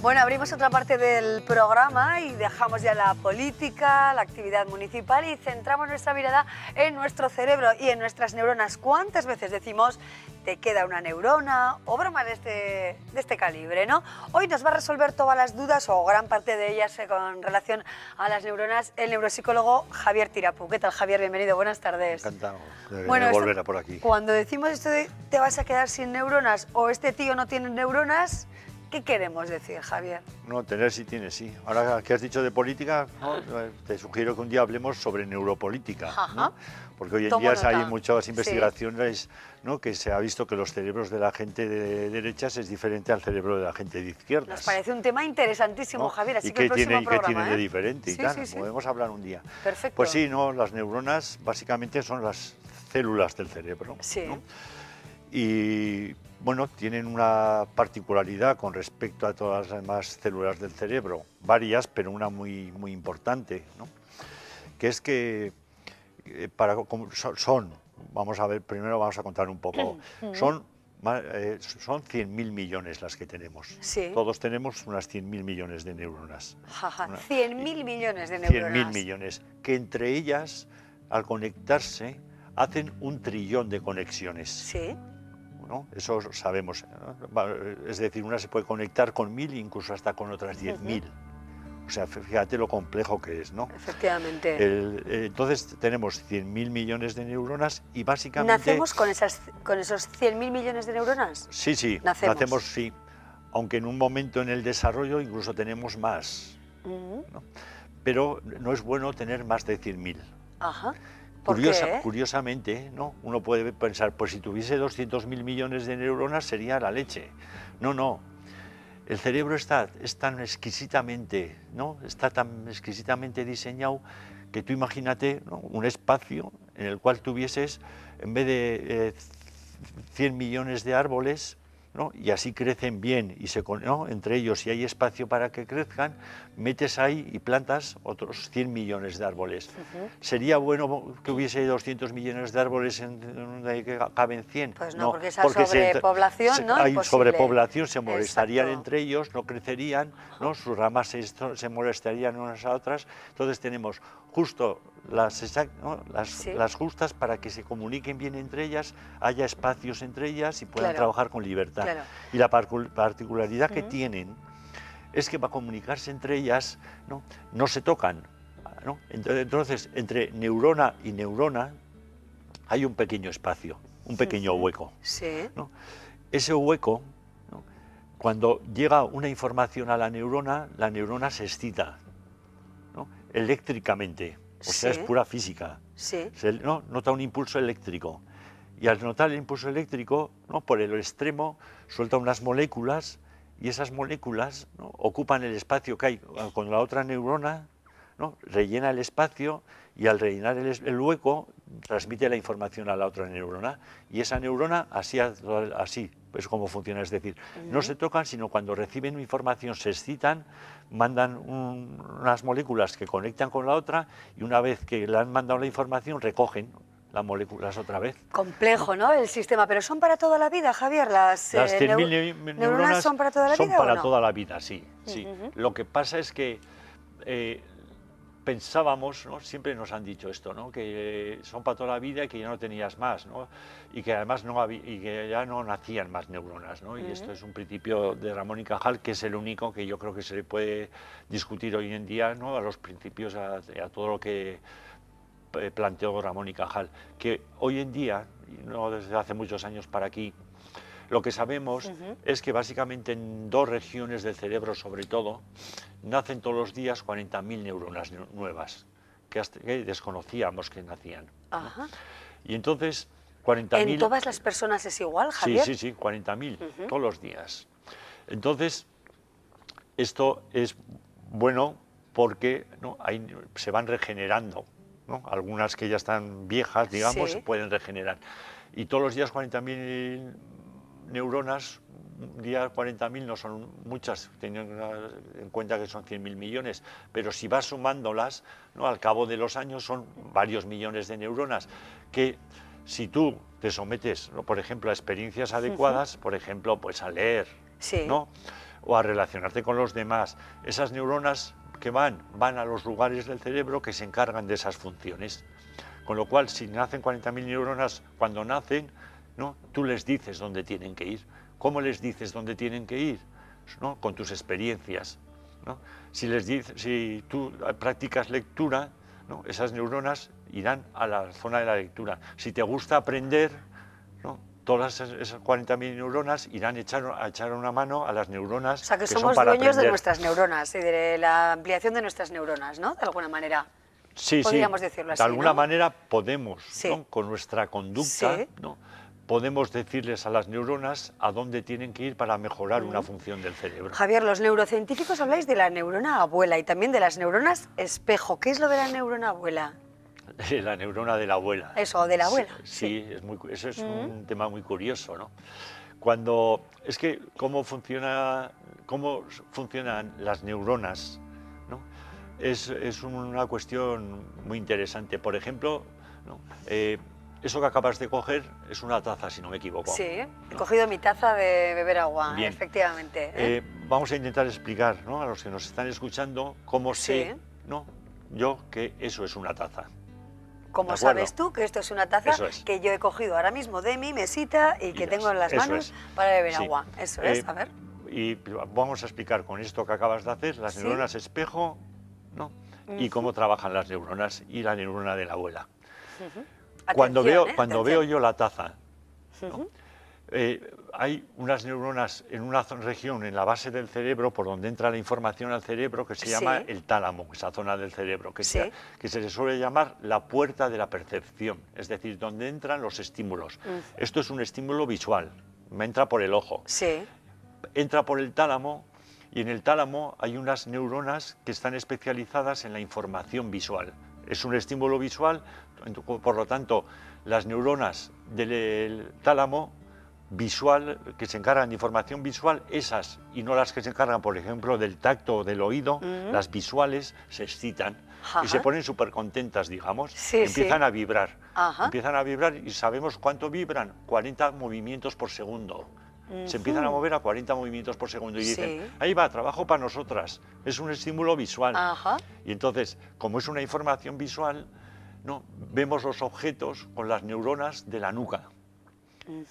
Bueno, abrimos otra parte del programa y dejamos ya la política, la actividad municipal y centramos nuestra mirada en nuestro cerebro y en nuestras neuronas. ¿Cuántas veces decimos te queda una neurona o bromas de este calibre, ¿no? Hoy nos va a resolver todas las dudas o gran parte de ellas con relación a las neuronas el neuropsicólogo Javier Tirapú. ¿Qué tal, Javier? Bienvenido, buenas tardes. Encantado de Bueno, volver a por aquí. Cuando decimos esto de te vas a quedar sin neuronas o este tío no tiene neuronas, ¿qué queremos decir, Javier? No, tener sí tiene, sí. Ahora que has dicho de política, ¿no? Te sugiero que un día hablemos sobre neuropolítica, ¿no? Porque hoy en día hay muchas investigaciones, ¿no? Que se ha visto que los cerebros de la gente de derechas es diferente al cerebro de la gente de izquierdas. Nos parece un tema interesantísimo, ¿no? Javier, así y que el próximo programa, ¿qué tienen de diferente? Sí, y tal. sí, sí. Podemos hablar un día. Perfecto. Pues sí, ¿no? Las neuronas básicamente son las células del cerebro, sí. ¿no? Y bueno, tienen una particularidad con respecto a todas las demás células del cerebro, varias, pero una muy importante, ¿no? Que es que vamos a ver, primero vamos a contar un poco, son 100.000 millones las que tenemos. Sí. Todos tenemos unas 100.000 millones de neuronas. 100.000 millones de neuronas. 100.000 millones, que entre ellas, al conectarse, hacen 1 trillón de conexiones. Sí. ¿No? Eso sabemos, ¿no? Es decir, una se puede conectar con 1.000 e incluso hasta con otras 10.000. O sea, fíjate lo complejo que es, ¿no? Efectivamente. Entonces tenemos 100.000 millones de neuronas y básicamente... ¿Nacemos con esos 100.000 millones de neuronas? Sí, sí, nacemos sí, aunque en un momento en el desarrollo incluso tenemos más, ¿no? Pero no es bueno tener más de 100.000. Ajá. Curiosamente, ¿no? Uno puede pensar, pues si tuviese 200.000 millones de neuronas sería la leche. No, no. El cerebro es tan exquisitamente, ¿no? Está tan exquisitamente diseñado que tú imagínate, ¿no? Un espacio en el cual tuvieses, en vez de 100 millones de árboles, ¿no? Y así crecen bien, y ¿no? Entre ellos, si hay espacio para que crezcan, metes ahí y plantas otros 100 millones de árboles. ¿Sería bueno que hubiese 200 millones de árboles en donde caben 100? Pues no, porque esa sobrepoblación, ¿no? Hay sobrepoblación, se molestarían Exacto. entre ellos, no crecerían, ¿no? Sus ramas se molestarían unas a otras. Entonces tenemos justo las justas para que se comuniquen bien entre ellas, haya espacios entre ellas y puedan trabajar con libertad. Claro. Y la particularidad que tienen es que para comunicarse entre ellas no se tocan, ¿no? Entonces, entre neurona y neurona hay un pequeño espacio, un pequeño hueco, ¿no? Ese hueco, ¿no? Cuando llega una información a la neurona se excita, ¿no? Eléctricamente. O sea, es pura física. Nota un impulso eléctrico. Y al notar el impulso eléctrico, ¿no? Por el extremo, suelta unas moléculas y esas moléculas, ¿no? Ocupan el espacio que hay con la otra neurona, ¿no? Rellena el espacio y al rellenar el hueco transmite la información a la otra neurona. Y esa neurona así es como funciona. Es decir, no se tocan, sino cuando reciben información se excitan, mandan unas moléculas que conectan con la otra y una vez que le han mandado la información recogen las moléculas otra vez. Complejo, ¿no? El sistema, pero ¿son para toda la vida, Javier? ¿Las 100.000 neuronas son para toda la vida? Son para toda la vida, sí. Lo que pasa es que pensábamos, ¿no? Siempre nos han dicho esto, ¿no? Que son para toda la vida y que ya no tenías más, ¿no? Y que además que ya no nacían más neuronas, ¿no? Y esto es un principio de Ramón y Cajal, que es el único que yo creo que se le puede discutir hoy en día, ¿no? A los principios, a todo lo que planteó Ramón y Cajal, que hoy en día, no desde hace muchos años para aquí, lo que sabemos es que básicamente en 2 regiones del cerebro, sobre todo, nacen todos los días 40.000 neuronas nuevas, que desconocíamos que nacían, ¿no? Y entonces, 40.000... ¿En todas las personas es igual, Javier? Sí, 40.000, todos los días. Entonces, esto es bueno porque, ¿no? Se van regenerando, ¿no? Algunas que ya están viejas, digamos, se pueden regenerar. Y todos los días 40.000 neuronas, un día 40.000 no son muchas, teniendo en cuenta que son 100.000 millones, pero si vas sumándolas, ¿no? Al cabo de los años son varios millones de neuronas, que si tú te sometes, ¿no? Por ejemplo, a experiencias adecuadas, por ejemplo, pues a leer, ¿no? o a relacionarte con los demás. Esas neuronas que van a los lugares del cerebro que se encargan de esas funciones. Con lo cual, si nacen 40.000 neuronas, cuando nacen, ¿no?, tú les dices dónde tienen que ir. ¿Cómo les dices dónde tienen que ir? ¿No? Con tus experiencias, ¿no? Si tú practicas lectura, ¿no?, esas neuronas irán a la zona de la lectura. Si te gusta aprender, ¿no?, todas esas 40.000 neuronas irán a echar una mano a las neuronas. O sea, que son somos para dueños aprender. de nuestras neuronas y de la ampliación de nuestras neuronas, ¿no? De alguna manera. Sí, podríamos sí, decirlo así, de alguna ¿no? manera podemos, Sí. ¿no?, con nuestra conducta, Sí. ¿no?, podemos decirles a las neuronas a dónde tienen que ir para mejorar una función del cerebro. Javier, los neurocientíficos habláis de la neurona abuela y también de las neuronas espejo. ¿Qué es lo de la neurona abuela? La neurona de la abuela. Eso, de la abuela. Sí, eso es un tema muy curioso, ¿no? Es que cómo funcionan las neuronas, ¿no?, es una cuestión muy interesante. Por ejemplo, ¿no?, eso que acabas de coger es una taza, si no me equivoco. Sí, he cogido mi taza de beber agua, Bien. efectivamente. Vamos a intentar explicar, ¿no?, a los que nos están escuchando cómo Sí. sé, ¿no?, yo que eso es una taza. ¿Cómo ¿De acuerdo? sabes tú que esto es una taza Eso es. que yo he cogido ahora mismo de mi mesita y que tengo en las Eso manos es. para beber Sí. agua? Eso es, a ver. Y vamos a explicar con esto que acabas de hacer, las Sí. neuronas espejo, ¿no?, y cómo trabajan las neuronas y la neurona de la abuela. Cuando Atención, veo yo la taza, ¿no?, hay unas neuronas en una región en la base del cerebro por donde entra la información al cerebro que se llama Sí. el tálamo, esa zona del cerebro, que Sí. se le suele llamar la puerta de la percepción, es decir, donde entran los estímulos. Esto es un estímulo visual, me entra por el ojo, Sí. entra por el tálamo y en el tálamo hay unas neuronas que están especializadas en la información visual. Es un estímulo visual, por lo tanto, las neuronas del tálamo visual, que se encargan de información visual, esas y no las que se encargan, por ejemplo, del tacto o del oído, las visuales se excitan y se ponen súper contentas, digamos, Sí, empiezan sí. a vibrar. Ajá. Empiezan a vibrar y sabemos cuánto vibran, 40 movimientos por segundo. Se empiezan a mover a 40 movimientos por segundo y dicen, Sí. ahí va, trabajo para nosotras, es un estímulo visual. Ajá. Y entonces, como es una información visual, ¿no?, vemos los objetos con las neuronas de la nuca.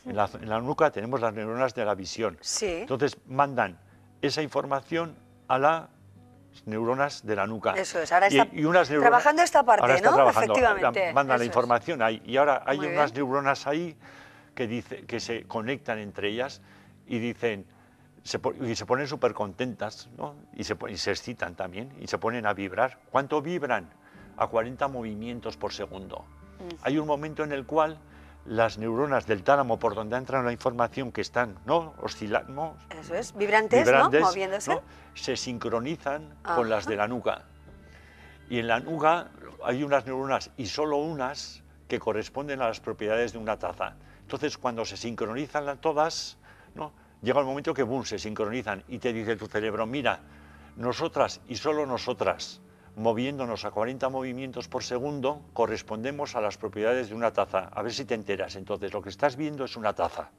En la nuca tenemos las neuronas de la visión. Sí. Entonces mandan esa información a las neuronas de la nuca. Eso es, ahora está unas trabajando esta parte, ahora está ¿no? trabajando, Efectivamente, manda eso la es. información ahí. Y ahora hay Muy unas bien. neuronas ahí que se conectan entre ellas y dicen, y se ponen súper contentas, ¿no?, y se excitan también y se ponen a vibrar. ¿Cuánto vibran? A 40 movimientos por segundo. Hay un momento en el cual las neuronas del tálamo por donde entra la información que están, ¿no?, oscilando, Eso es, vibrantes, ¿no? Moviéndose. ¿no?, se sincronizan Ajá. con las de la nuca. Y en la nuca hay unas neuronas y solo unas que corresponden a las propiedades de una taza. Entonces, cuando se sincronizan todas, ¿no?, llega el momento que boom, se sincronizan y te dice tu cerebro, mira, nosotras y solo nosotras, moviéndonos a 40 movimientos por segundo, correspondemos a las propiedades de una taza. A ver si te enteras. Entonces, lo que estás viendo es una taza.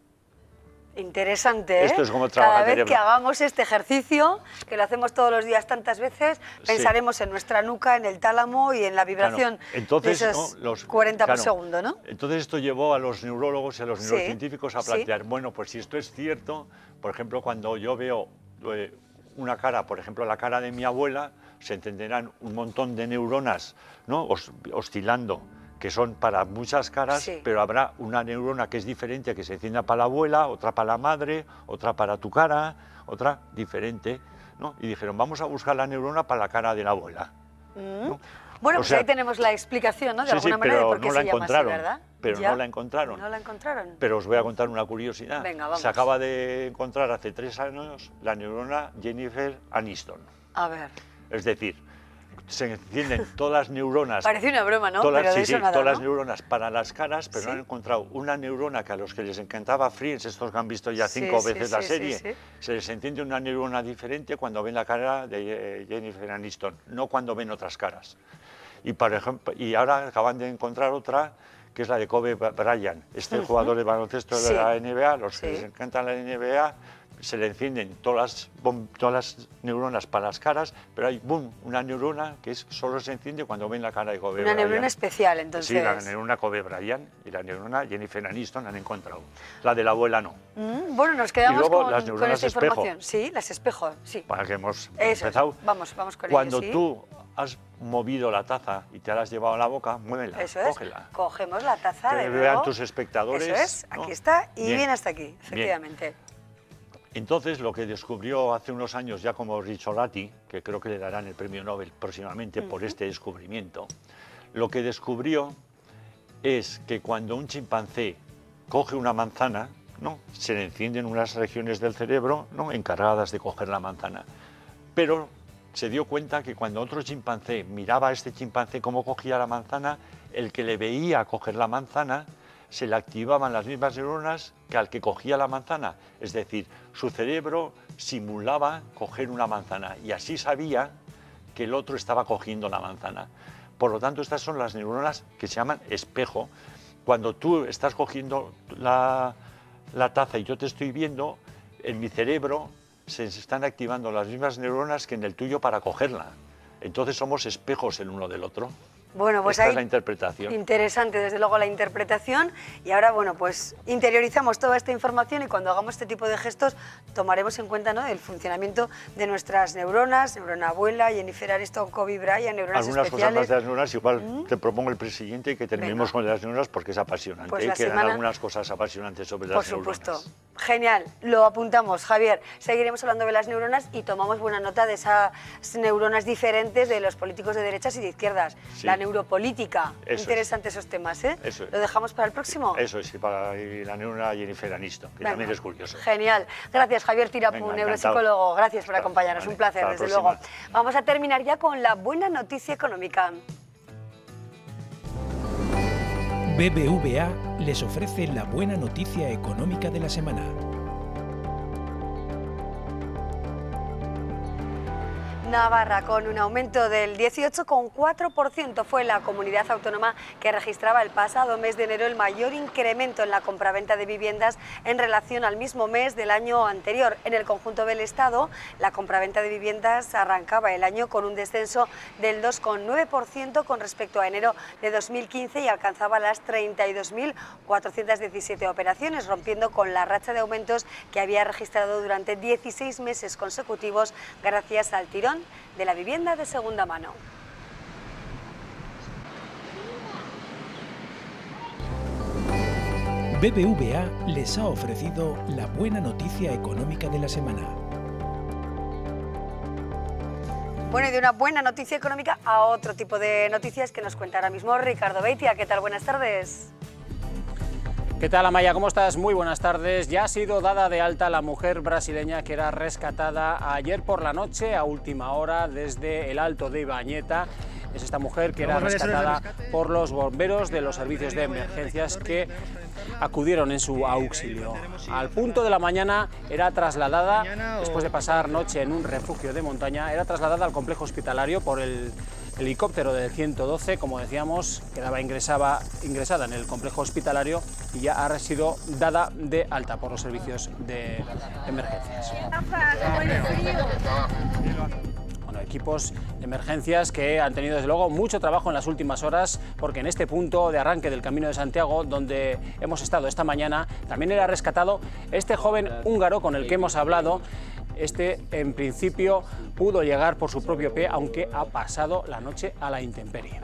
Interesante, ¿eh? Esto es como trabaja Cada el vez que cerebro. hagamos este ejercicio, que lo hacemos todos los días tantas veces, pensaremos en nuestra nuca, en el tálamo y en la vibración Entonces, de esos ¿no?, 40 por segundo, ¿no? Entonces esto llevó a los neurólogos y a los Sí, neurocientíficos a sí. plantear, bueno, pues si esto es cierto, por ejemplo, cuando yo veo una cara, por ejemplo, la cara de mi abuela, se encenderán un montón de neuronas, ¿no?, oscilando, que son para muchas caras, Sí. pero habrá una neurona que es diferente, que se encienda para la abuela, otra para la madre, otra para tu cara, otra diferente, ¿no? Y dijeron, vamos a buscar la neurona para la cara de la abuela, ¿no? Bueno, O pues sea, ahí tenemos la explicación, ¿no? De sí, alguna sí, manera de pero por qué no se la llama así, encontraron, ¿verdad? pero ¿Ya? no la encontraron. ¿No la encontraron? Pero os voy a contar una curiosidad. Venga, vamos. Se acaba de encontrar hace 3 años la neurona Jennifer Aniston. A ver, Es decir, se encienden todas las neuronas. parece una broma, ¿no? Todas, Pero de sí, eso sí, nada, todas ¿no? las neuronas para las caras, pero Sí. no han encontrado una neurona que a los que les encantaba Friends, estos que han visto ya Sí, 5 sí, veces sí, la sí, serie, sí. se les enciende una neurona diferente cuando ven la cara de Jennifer Aniston, no cuando ven otras caras. Y, por ejemplo, y ahora acaban de encontrar otra, que es la de Kobe Bryant, este jugador de baloncesto Sí. de la NBA, los que Sí. les encanta la NBA, se le encienden todas las neuronas para las caras, pero hay boom, una neurona que solo se enciende cuando ven la cara de Kobe Bryant. Una neurona especial, entonces. Sí, la neurona Kobe Bryant y la neurona Jennifer Aniston han encontrado. La de la abuela no. Bueno, nos quedamos con esta espejo. información. Sí, las espejo, sí. Para que hemos empezado. Vamos con Cuando ello, ¿sí? tú has movido la taza y te la has llevado a la boca, muévela, Eso es. cógela. Cogemos la taza de Que nuevo. vean tus espectadores. Eso es, ¿no? aquí está y Bien. viene hasta aquí, efectivamente. Entonces, lo que descubrió hace unos años ya como Rizzolatti, que creo que le darán el premio Nobel próximamente por este descubrimiento, lo que descubrió es que cuando un chimpancé coge una manzana, ¿no?, se le encienden unas regiones del cerebro, ¿no?, encargadas de coger la manzana. Pero se dio cuenta que cuando otro chimpancé miraba a este chimpancé cómo cogía la manzana, el que le veía coger la manzana, se le activaban las mismas neuronas que al que cogía la manzana. Es decir, su cerebro simulaba coger una manzana y así sabía que el otro estaba cogiendo la manzana. Por lo tanto, estas son las neuronas que se llaman espejo. Cuando tú estás cogiendo la taza y yo te estoy viendo, en mi cerebro se están activando las mismas neuronas que en el tuyo para cogerla. Entonces somos espejos el uno del otro. Bueno, pues esta ahí, es la interpretación. Interesante, desde luego, la interpretación. Y ahora, bueno, pues interiorizamos toda esta información y cuando hagamos este tipo de gestos tomaremos en cuenta, ¿no?, el funcionamiento de nuestras neuronas, neurona abuela, Jennifer Aniston, Kobe Bryant, neuronas algunas especiales. cosas más de las neuronas, igual te propongo el siguiente que terminemos Venga. con las neuronas porque es apasionante. Pues la Quedan semana... algunas cosas apasionantes sobre las Por neuronas. supuesto. Genial, lo apuntamos, Javier. Seguiremos hablando de las neuronas y tomamos buena nota de esas neuronas diferentes de los políticos de derechas y de izquierdas. Sí. La neuropolítica. Eso Interesantes esos temas, ¿eh? Eso es. ¿Lo dejamos para el próximo? Eso es, y para la neurona Jennifer Aniston, que Venga. también es curioso. Genial. Gracias, Javier Tirapú, Venga, neuropsicólogo. Gracias por Vale, acompañarnos. Un placer, hasta la desde luego. próxima. Vamos a terminar ya con la buena noticia económica. BBVA les ofrece la buena noticia económica de la semana. Navarra, con un aumento del 18,4%, fue la comunidad autónoma que registraba el pasado mes de enero el mayor incremento en la compraventa de viviendas en relación al mismo mes del año anterior. En el conjunto del Estado, la compraventa de viviendas arrancaba el año con un descenso del 2,9% con respecto a enero de 2015 y alcanzaba las 32.417 operaciones, rompiendo con la racha de aumentos que había registrado durante 16 meses consecutivos gracias al tirón de la vivienda de segunda mano. BBVA les ha ofrecido la buena noticia económica de la semana. Bueno, y de una buena noticia económica a otro tipo de noticias que nos cuenta ahora mismo Ricardo Beitia. ¿Qué tal? Buenas tardes. ¿Qué tal, Amaya? ¿Cómo estás? Muy buenas tardes. Ya ha sido dada de alta la mujer brasileña que era rescatada ayer por la noche a última hora desde el Alto de Ibañeta. Es esta mujer que era rescatada por los bomberos de los servicios de emergencias que acudieron en su auxilio. Al punto de la mañana era trasladada, después de pasar noche en un refugio de montaña, era trasladada al complejo hospitalario por el helicóptero del 112, como decíamos, quedaba ingresada en el complejo hospitalario y ya ha sido dada de alta por los servicios de emergencias. Bueno, equipos de emergencias que han tenido desde luego mucho trabajo en las últimas horas, porque en este punto de arranque del Camino de Santiago, donde hemos estado esta mañana, también era rescatado este joven húngaro con el que hemos hablado. Este, en principio, pudo llegar por su propio pie, aunque ha pasado la noche a la intemperie.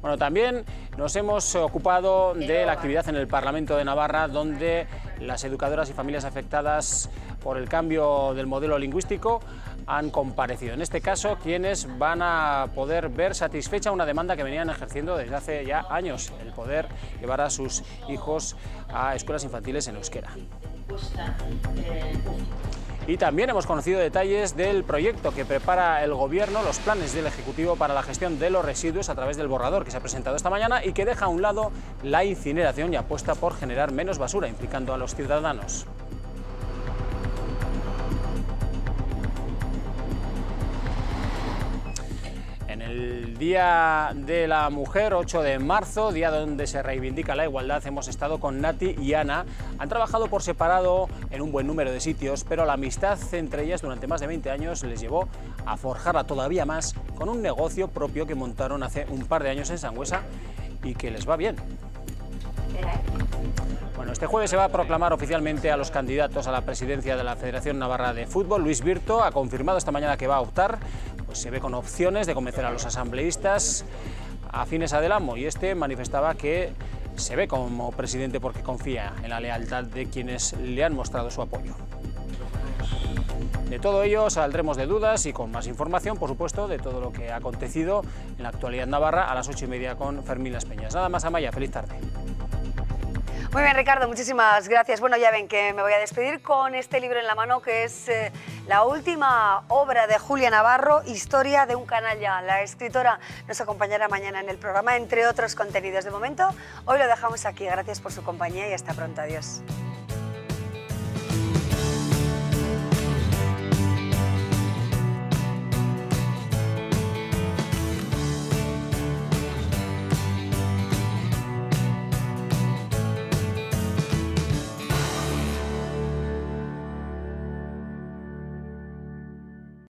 Bueno, también nos hemos ocupado de la actividad en el Parlamento de Navarra, donde las educadoras y familias afectadas por el cambio del modelo lingüístico han comparecido. En este caso, quienes van a poder ver satisfecha una demanda que venían ejerciendo desde hace ya años, el poder llevar a sus hijos a escuelas infantiles en euskera. Y también hemos conocido detalles del proyecto que prepara el Gobierno, los planes del Ejecutivo para la gestión de los residuos a través del borrador que se ha presentado esta mañana y que deja a un lado la incineración y apuesta por generar menos basura, implicando a los ciudadanos. En el el Día de la Mujer, 8 de marzo, día donde se reivindica la igualdad, hemos estado con Nati y Ana. Han trabajado por separado en un buen número de sitios, pero la amistad entre ellas durante más de 20 años les llevó a forjarla todavía más con un negocio propio que montaron hace un par de años en Sangüesa y que les va bien. Bueno, este jueves se va a proclamar oficialmente a los candidatos a la presidencia de la Federación Navarra de Fútbol. Luis Virto ha confirmado esta mañana que va a optar, pues se ve con opciones de convencer a los asambleístas afines a Del Amo, y este manifestaba que se ve como presidente porque confía en la lealtad de quienes le han mostrado su apoyo. De todo ello saldremos de dudas y con más información, por supuesto, de todo lo que ha acontecido en la actualidad navarra a las 8:30 con Fermín Las Peñas. Nada más, Amaya, feliz tarde. Muy bien, Ricardo, muchísimas gracias. Bueno, ya ven que me voy a despedir con este libro en la mano, que es la última obra de Julia Navarro, Historia de un canalla. La escritora nos acompañará mañana en el programa, entre otros contenidos. De momento, hoy lo dejamos aquí. Gracias por su compañía y hasta pronto. Adiós.